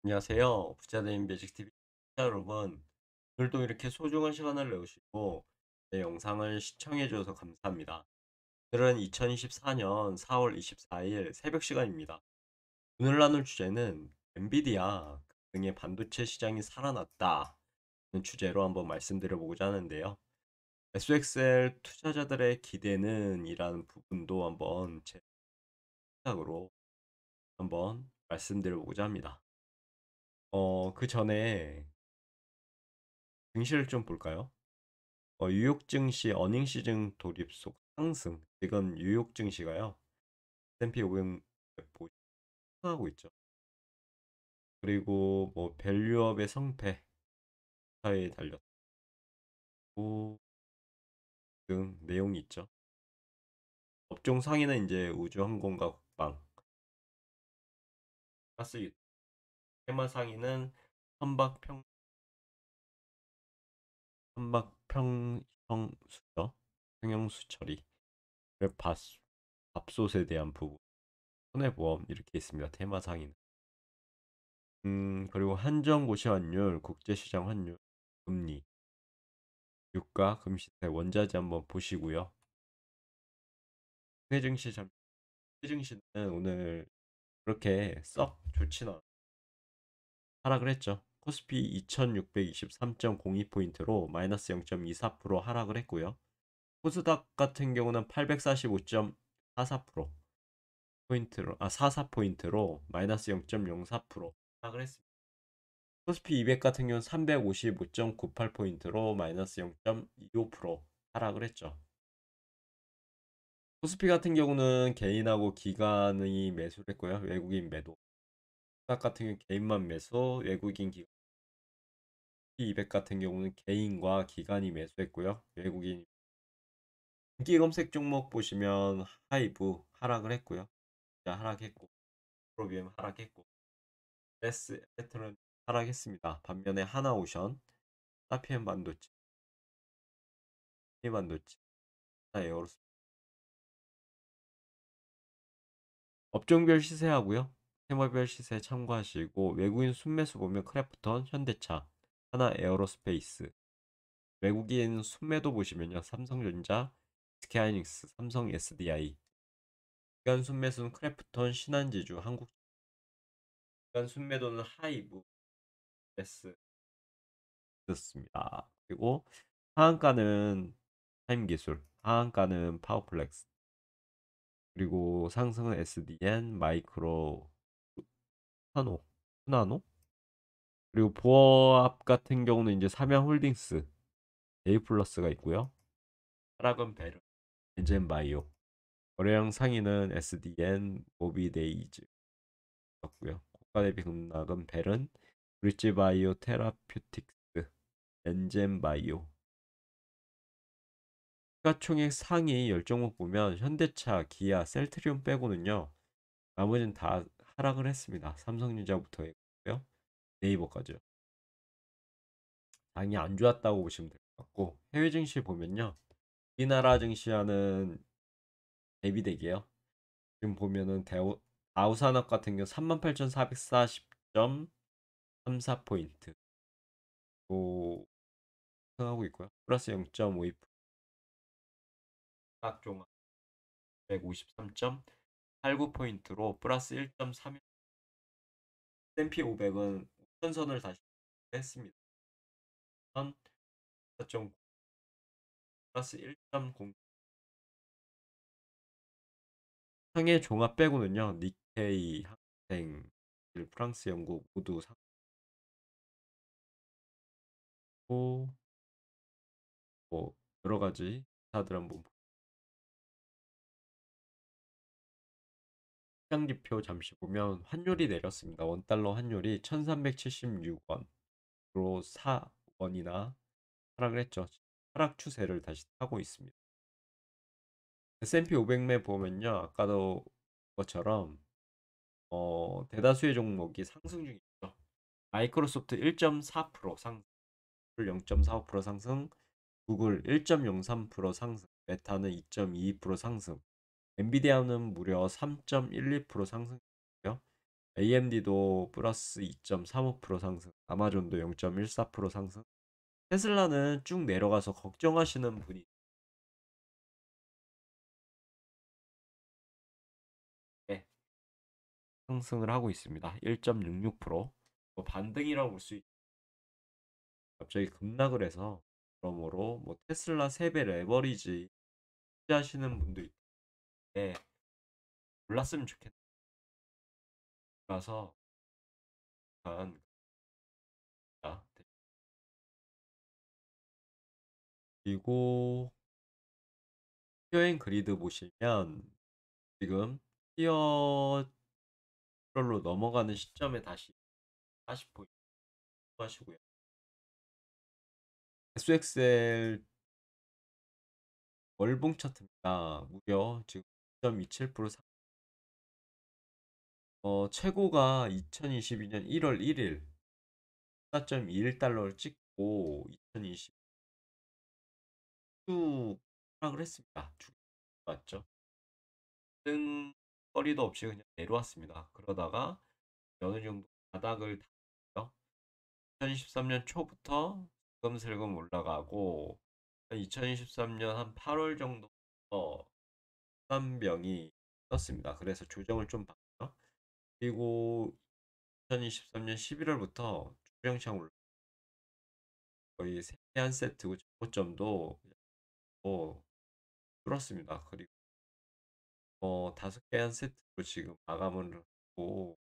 안녕하세요. 부자된 매직TV 시청자 여러분. 오늘도 이렇게 소중한 시간을 내주시고 내 영상을 시청해 주셔서 감사합니다. 오늘은 2024년 4월 24일 새벽 시간입니다. 오늘 나눌 주제는 엔비디아 등의 반도체 시장이 살아났다 는 주제로 한번 말씀드려보고자 하는데요. SXL 투자자들의 기대는 이라는 부분도 한번 제 생각으로 한번 말씀드려보고자 합니다. 그 전에 증시를 좀 볼까요? 뉴욕 증시 어닝 시즌 돌입 속 상승. 이건 뉴욕 증시가요. S&P 500 상승하고 있죠. 그리고 뭐 밸류업의 성패 사이에 달렸고 등 내용이 있죠. 업종 상위는 이제 우주항공과 국방, 가스, 테마 상위는 선박평 선박평형 수저, 평형수 처리, 밥솥에 대한 부분, 손해보험 이렇게 있습니다. 테마 상위는. 그리고 한정고시 환율, 국제시장 환율, 금리, 유가, 금시세, 원자재 한번 보시고요. 국내 증시 국내 증시는 오늘 그렇게 썩 좋지는 않아요. 하락을 했죠. 코스피 2623.02포인트로 마이너스 0.24% 하락을 했고요. 코스닥 같은 경우는 845.44% 포인트로 44포인트로 마이너스 0.04% 하락을 했습니다. 코스피 200 같은 경우는 355.98포인트로 마이너스 0.25% 하락을 했죠. 코스피 같은 경우는 개인하고 기관이 매수를 했고요. 외국인 매도. 코스닥 같은 경우는 개인만 매수, 외국인 기관. 코스피 200 같은 경우는 개인과 기관이 매수했고요. 외국인. 인기 검색 종목 보시면 하이브 하락을 했고요. 하락했고, 프로비엠 하락했고, S 에lec트론 하락했습니다. 반면에 하나오션, 사피엔 반도체, 반도체, 에어로스 업종별 시세하고요. 테마별 시세 참고하시고 외국인 순매수 보면 크래프톤, 현대차, 하나 에어로스페이스. 외국인 순매도 보시면요. 삼성전자, 스케하이닉스, 삼성 SDI. 기간 순매수는 크래프톤, 신한지주, 한국. 기간 순매도는 하이브, S 습니다. 그리고 하한가는 타임기술, 하한가는 파워플렉스. 그리고 상승은 SDN, 마이크로, 나노, 나노. 그리고 보합 같은 경우는 이제 삼양홀딩스, 데이플러스가 있고요. 하락은 베르, 엔젠바이오. 거래량 상위는 SDN, 모비데이즈 였고요. 고가 대비 급락은 베른, 브릿지바이오 테라퓨틱스, 엔젠바이오. 시가총액 상위 10종목 보면 현대차, 기아, 셀트리온 빼고는요. 나머지는 다 하락을 했습니다. 삼성전자부터 했고요. 네이버까지요. 당이 안 좋았다고 보시면 될 것 같고 해외 증시 보면요. 우리나라 증시와는 대비되게요. 지금 보면은 다우산업 같은 경우 38,440.34포인트 또 상하고 있고요. 플러스 0.52%, 각종합 153.89포인트로 플러스 1.31. S&P 500은 5천선을 다시 했습니다. 4.9 플러스 1.0. 상해 종합 빼고는요. 니케이, 항생, 프랑스, 영국 모두 상고 뭐 여러 가지 기사들 한번 시장 지표 잠시 보면 환율이 내렸습니다. 원달러 환율이 1376원으로 4원이나 하락을 했죠. 하락 추세를 다시 타고 있습니다. S&P 500매 보면요. 아까도 것처럼 대다수의 종목이 상승 중이죠. 마이크로소프트 1.4% 상승, 0.45% 상승, 구글 1.03% 상승, 메타는 2.22% 상승, 엔비디아는 무려 3.12% 상승이고요. AMD도 플러스 2.35% 상승, 아마존도 0.14% 상승. 테슬라는 쭉 내려가서 걱정하시는 분이 네, 상승을 하고 있습니다. 1.66%. 뭐 반등이라고 볼 수 있. 갑자기 급락을 해서 그러므로 뭐 테슬라 3배 레버리지 하시는 분도 있는데 몰랐으면 좋겠다. 라서 약간 그리고 티어앤 그리드 보시면 지금 티어 로 넘어가는 시점에 다시 40포인트 하시고요. SXL 월봉 차트입니다. 무려 지금 9.27% 최고가 2022년 1월 1일 4.21달러를 찍고 2020 쭉 하락을 했습니다. 쭉 맞죠? 뜬거리도 없이 그냥 내려왔습니다. 그러다가 어느 정도 바닥을 닿았죠. 2023년 초부터 슬금슬금 올라가고 2023년 한 8월 정도부터 병이 떴습니다. 그래서 조정을 좀 받죠. 그리고 2023년 11월부터 주병창 올라 거의 3개 한 세트고 저점도 뚫었습니다. 그리고 5개 한 세트로 지금 마감을 하고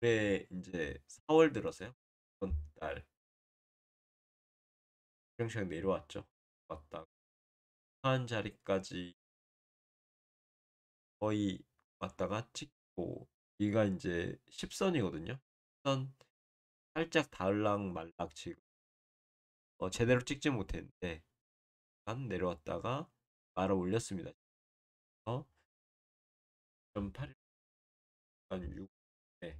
올해 이제 4월 들어서요. 이번 달 주병창 내려왔죠. 왔다 한 자리까지 거의 왔다가 찍고 여기가 이제 10선이거든요. 10선 살짝 달랑 말락 지금 제대로 찍지 못했는데 한 내려왔다가 말아 올렸습니다. 0.8, 한 6, 네.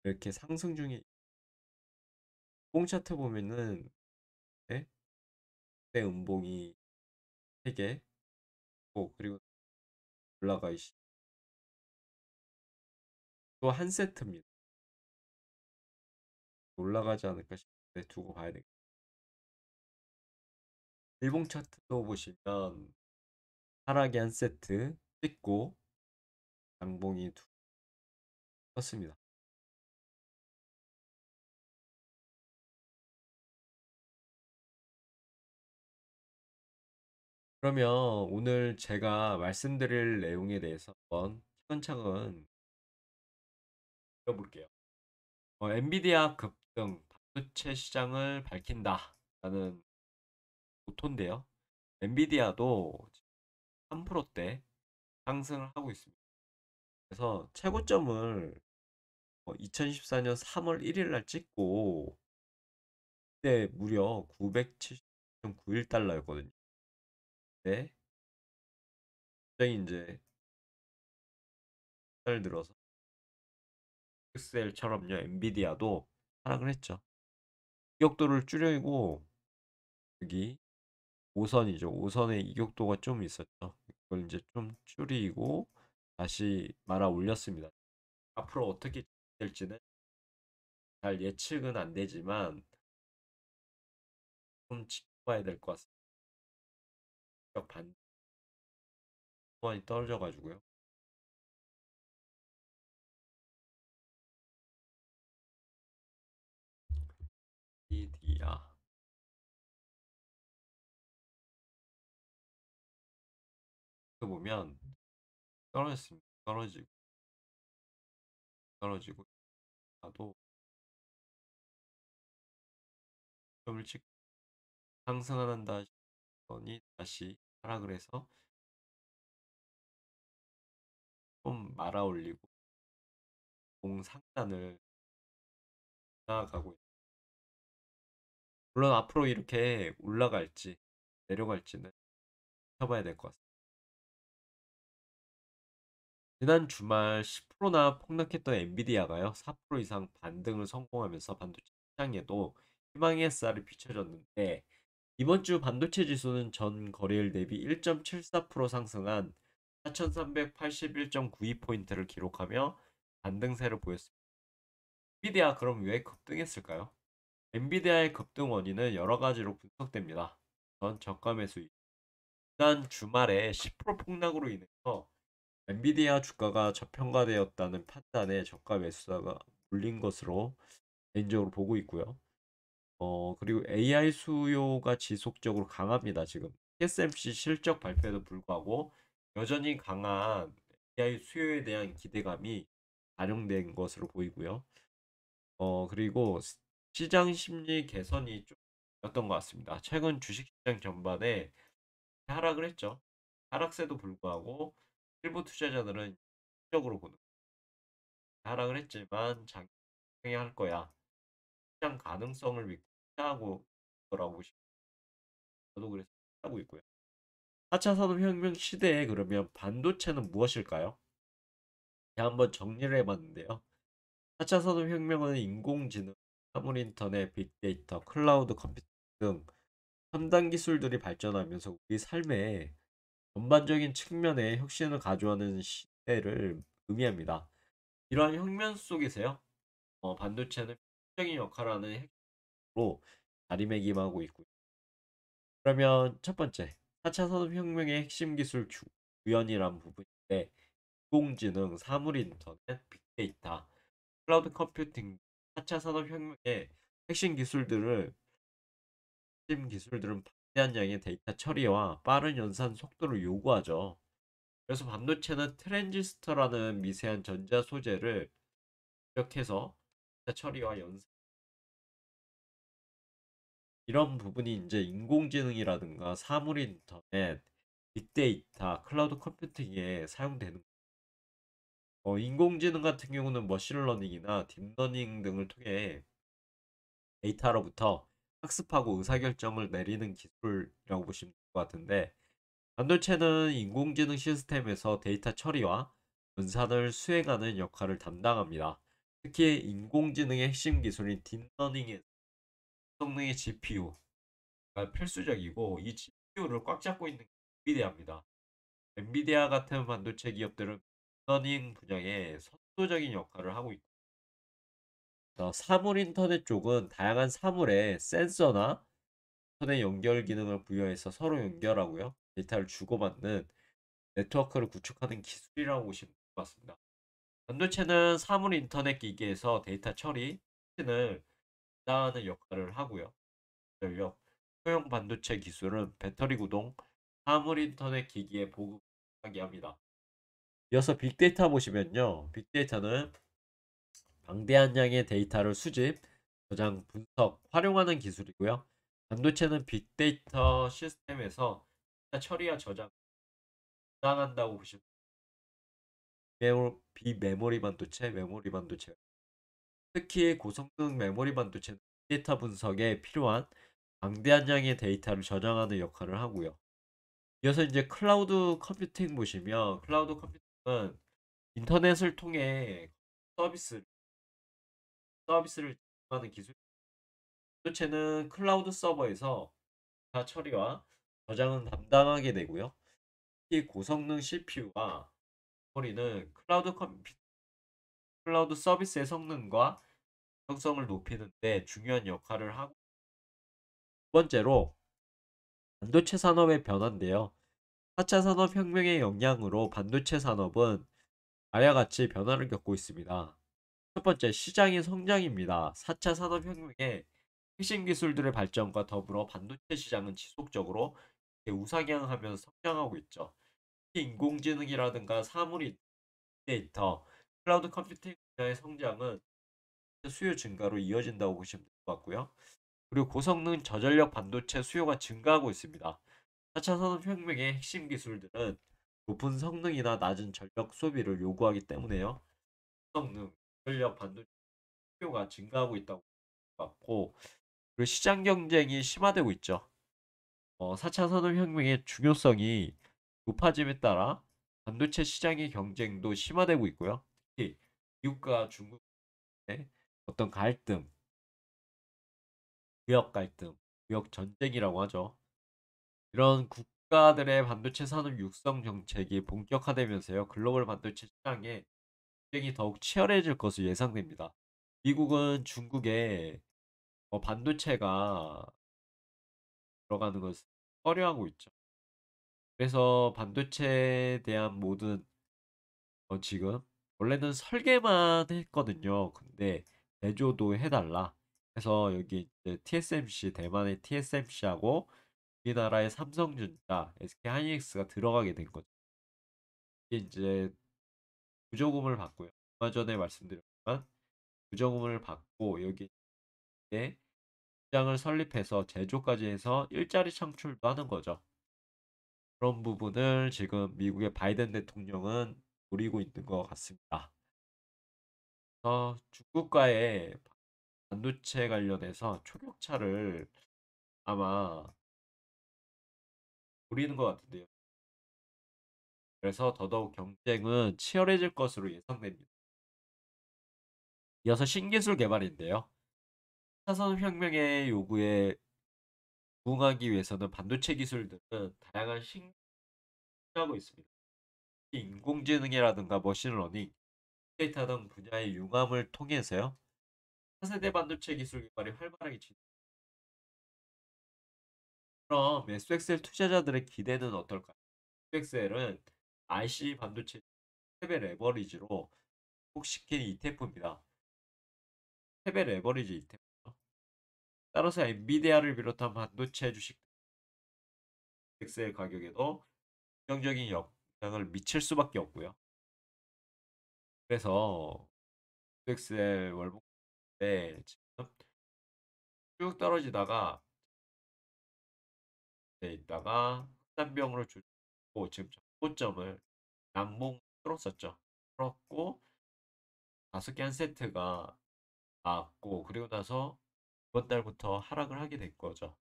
이렇게 상승 중에 봉 차트 보면은 네? 네 음봉이 3개 그리고 올라가 있 또한 세트입니다. 올라가지 않을까 싶은데 두고 봐야 되겠다. 일봉 차트도 보시면 하락이 한 세트 찍고 양봉이 두 떴습니다. 그러면 오늘 제가 말씀드릴 내용에 대해서 한번 차근차근 읽어볼게요. 엔비디아 급등 반도체 시장을 밝힌다라는 모토인데요. 엔비디아도 3%대 상승을 하고 있습니다. 그래서 최고점을 2014년 3월 1일 날 찍고 그때 무려 970.91달러였거든요. 네, 갑자기 이제 달 들어서 엑셀처럼요 엔비디아도 하락을 했죠. 이격도를 줄이고 여기 5선이죠. 5선의 이격도가 좀 있었죠. 이걸 이제 좀 줄이고 다시 말아 올렸습니다. 앞으로 어떻게 될지는 잘 예측은 안 되지만 좀 지켜봐야 될 것 같습니다. 반도안이 떨어져 가지고요. 엔비디아 보면 떨어졌습니다. 떨어지고 나도 점을 찍고 상승한다 싶더니 다시 하락을 해서 좀 말아 올리고 공상단을 나아가고 있습니다. 물론 앞으로 이렇게 올라갈지 내려갈지는 지켜봐야 될 것 같습니다. 지난 주말 10%나 폭락했던 엔비디아가요, 4% 이상 반등을 성공하면서 반도체 시장에도 희망의 햇살이 비춰졌는데, 이번 주 반도체 지수는 전 거래일 대비 1.74% 상승한 4,381.92포인트를 기록하며 반등세를 보였습니다. 엔비디아 그럼 왜 급등했을까요? 엔비디아의 급등 원인은 여러 가지로 분석됩니다. 우선 저가 매수, 지난 주말에 10% 폭락으로 인해서 엔비디아 주가가 저평가되었다는 판단에 저가 매수자가 몰린 것으로 개인적으로 보고 있고요. 그리고 AI 수요가 지속적으로 강합니다, 지금. TSMC 실적 발표에도 불구하고 여전히 강한 AI 수요에 대한 기대감이 반영된 것으로 보이고요. 그리고 시장 심리 개선이 좀 였던 것 같습니다. 최근 주식시장 전반에 하락을 했죠. 하락세도 불구하고 일부 투자자들은 적으로 보는 하락을 했지만 장기할 거야. 시장 가능성을 믿고 투자하고 있더라고. 저도 그래서 하고 있고요. 4차 산업혁명 시대에 그러면 반도체는 무엇일까요? 제가 한번 정리를 해봤는데요. 4차 산업혁명은 인공지능, 사물인터넷, 빅데이터, 클라우드 컴퓨팅 등 첨단 기술들이 발전하면서 우리 삶에 전반적인 측면에 혁신을 가져오는 시대를 의미합니다. 이러한 혁명 속에서요, 반도체는 필수적인 역할을 하는 핵심으로 자리매김하고 있고요. 그러면 첫 번째, 4차 산업혁명의 핵심 기술 구현이란 부분인데, 인공지능, 사물인터넷, 빅데이터, 클라우드 컴퓨팅, 4차 산업혁명의 핵심 기술들을 핵심 기술들은 방대한 양의 데이터 처리와 빠른 연산 속도를 요구하죠. 그래서 반도체는 트랜지스터라는 미세한 전자 소재를 입력해서 데이터 처리와 연산 이런 부분이 이제 인공지능이라든가 사물인터넷, 빅데이터, 클라우드 컴퓨팅에 사용되는 인공지능 같은 경우는 머신러닝이나 딥러닝 등을 통해 데이터로부터 학습하고 의사결정을 내리는 기술이라고 보시면 될 것 같은데 반도체는 인공지능 시스템에서 데이터 처리와 분산을 수행하는 역할을 담당합니다. 특히 인공지능의 핵심 기술인 딥러닝의 성능의 GPU가 필수적이고 이 GPU를 꽉 잡고 있는 게 엔비디아입니다. 엔비디아 같은 반도체 기업들은 딥러닝 분야에 선도적인 역할을 하고 있고 사물 인터넷 쪽은 다양한 사물에 센서나 인터넷 연결 기능을 부여해서 서로 연결하고요. 데이터를 주고받는 네트워크를 구축하는 기술이라고 보시면 될 것 같습니다. 반도체는 사물 인터넷 기기에서 데이터 처리, 혁신을 담당하는 역할을 하고요. 전력, 소형 반도체 기술은 배터리 구동, 사물 인터넷 기기에 보급하게 합니다. 이어서 빅데이터 보시면요. 빅데이터는 방대한 양의 데이터를 수집, 저장, 분석, 활용하는 기술이고요. 반도체는 빅데이터 시스템에서 데이터 처리와 저장, 담당한다고 보시면 비메모리 반도체, 메모리 반도체 특히 고성능 메모리 반도체는 데이터 분석에 필요한 방대한 양의 데이터를 저장하는 역할을 하고요. 이어서 이제 클라우드 컴퓨팅 보시면 클라우드 컴퓨팅은 인터넷을 통해 서비스, 서비스를 제공하는 기술. 반도체는 클라우드 서버에서 데이터 처리와 저장은 담당하게 되고요. 특히 고성능 CPU와 메모리는 클라우드 서비스의 성능과 형성을 높이는 데 중요한 역할을 하고 두 번째로 반도체 산업의 변화인데요. 4차 산업혁명의 영향으로 반도체 산업은 아래와 같이 변화를 겪고 있습니다. 첫 번째, 시장의 성장입니다. 4차 산업혁명의 핵심 기술들의 발전과 더불어 반도체 시장은 지속적으로 우상향하면서 성장하고 있죠. 특히 인공지능이라든가 사물인 데이터, 클라우드 컴퓨팅 분야의 성장은 수요 증가로 이어진다고 보시면 될 것 같고요. 그리고 고성능 저전력 반도체 수요가 증가하고 있습니다. 4차 산업혁명의 핵심 기술들은 높은 성능이나 낮은 전력 소비를 요구하기 때문에요. 성능, 전력 반도체 수요가 증가하고 있다고 봤고, 그리고 시장 경쟁이 심화되고 있죠. 4차 산업혁명의 중요성이 높아짐에 따라 반도체 시장의 경쟁도 심화되고 있고요. 특히 미국과 중국의 어떤 갈등, 무역 갈등, 무역 전쟁이라고 하죠. 이런 국가들의 반도체 산업 육성 정책이 본격화되면서요. 글로벌 반도체 시장의 경쟁이 더욱 치열해질 것으로 예상됩니다. 미국은 중국에 반도체가 들어가는 것을 꺼려하고 있죠. 그래서 반도체에 대한 모든 지금 원래는 설계만 했거든요. 근데 제조도 해달라. 그래서 여기 이제 TSMC 대만의 TSMC하고 우리나라의 삼성전자, SK 하이닉스가 들어가게 된 거죠. 이게 이제 구조금을 받고요. 얼마 전에 말씀드렸지만 구조금을 받고 여기에 시장을 설립해서 제조까지 해서 일자리 창출도 하는 거죠. 그런 부분을 지금 미국의 바이든 대통령은 노리고 있는 것 같습니다. 중국과의 반도체 관련해서 초격차를 아마 노리는 것 같은데요. 그래서 더더욱 경쟁은 치열해질 것으로 예상됩니다. 이어서 신기술 개발인데요. 차선 혁명의 요구에 부응하기 위해서는 반도체 기술들은 다양한 신경하고 있습니다. 인공지능이라든가 머신러닝, 데이터 등 분야의 융합을 통해서요. 차세대 반도체 기술 개발이 활발하게 진행. 그럼 SXL 투자자들의 기대는 어떨까요? SXL은 IC 반도체 세배 레버리지로 복시킨 ETF입니다. 세배 레버리지 ETF죠. 따라서 엔비디아를 비롯한 반도체 주식 SXL 가격에도 긍정적인 영향을 미칠 수밖에 없고요. 그래서 SXL 월봉 때 지금 쭉 떨어지다가 있다가 흑단병으로 줄고 지금 정고점을 양봉 뚫었었죠. 뚫었고 5개 한 세트가 나왔고 그리고 나서 이번 달부터 하락을 하게 된 거죠.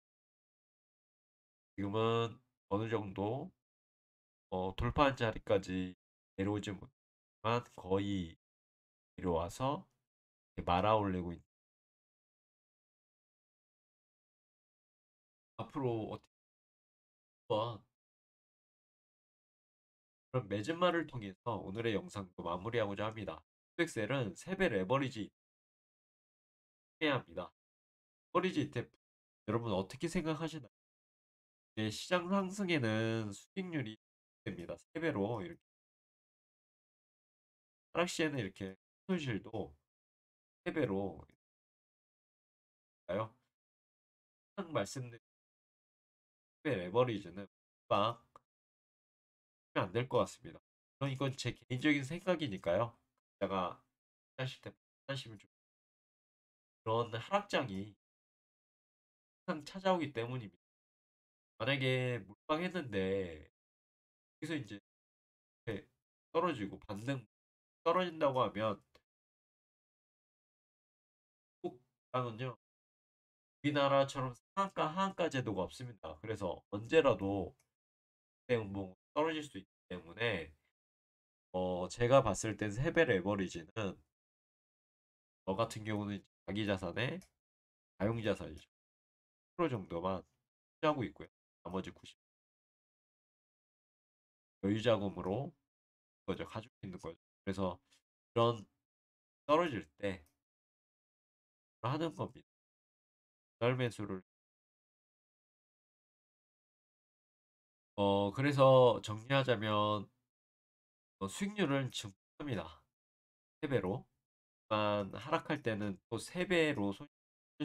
지금은 어느 정도 돌파한 자리까지 내려오지 못지만 거의 내려와서 말아 올리고 있는. 앞으로 어떻게 한번 그런 매진말을 통해서 오늘의 영상도 마무리하고자 합니다. 엑셀은 3배 레버리지 해야 합니다. 레버리지 ETF 여러분 어떻게 생각하시나요? 네, 시장 상승에는 수익률이 됩니다. 3배로 이렇게 하락 시에는 이렇게 손실도 3배로 가요. 항상 말씀드린 3배 레버리지는 금방 하면 안 될 것 같습니다. 이건 제 개인적인 생각이니까요. 제가 하실 때 하시면 좀 그런 하락장이 항상 찾아오기 때문입니다. 만약에 몰빵했는데 여기서 이제 이렇게 떨어지고 반등 떨어진다고 하면 한국당은요 우리나라처럼 상한가 하한가 제도가 없습니다. 그래서 언제라도 뭐 떨어질 수 있기 때문에 제가 봤을 땐 세배 레버리지는 저 같은 경우는 자기 자산의 가용 자산이죠. 10% 정도만 투자하고 있고요. 나머지 90 여유 자금으로 거죠. 가지고 있는 거죠. 그래서 이런 떨어질 때 하는 겁니다. 달 매수를 그래서 정리하자면 수익률은 증가합니다. 3배로. 만 하락할 때는 또 3배로 손실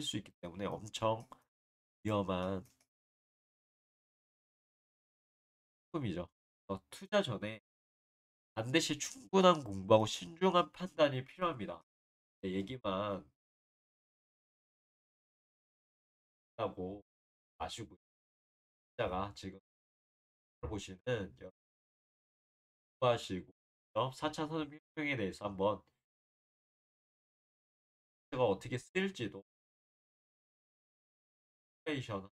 수 있기 때문에 엄청 위험한 상품이죠. 투자 전에 반드시 충분한 공부하고 신중한 판단이 필요합니다. 얘기만 하고 마시고 투자가 지금 보시는 공부하시고 4차 산업혁명에 대해서 한번 제가 어떻게 쓰일지도 스테이션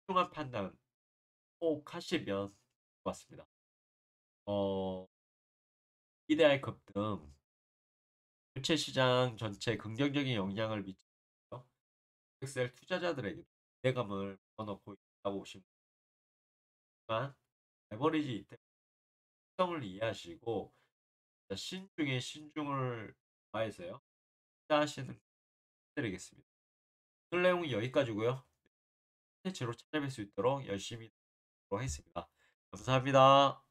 신중한 판단 꼭 하시면 좋겠습니다. 어, 이데알급 등 전체 시장 전체에 긍정적인 영향을 미치며 엑셀 투자자들에게 기대감을 불어넣고 있다고 보시면 되지만 레버리지 이택 특성을 이해하시고 신중에 신중을 다해서요. 투자하시는 드리겠습니다. 오늘 내용은 여기까지고요. 콘텐츠로 찾아뵐 수 있도록 열심히 하도록 하겠습니다. 감사합니다.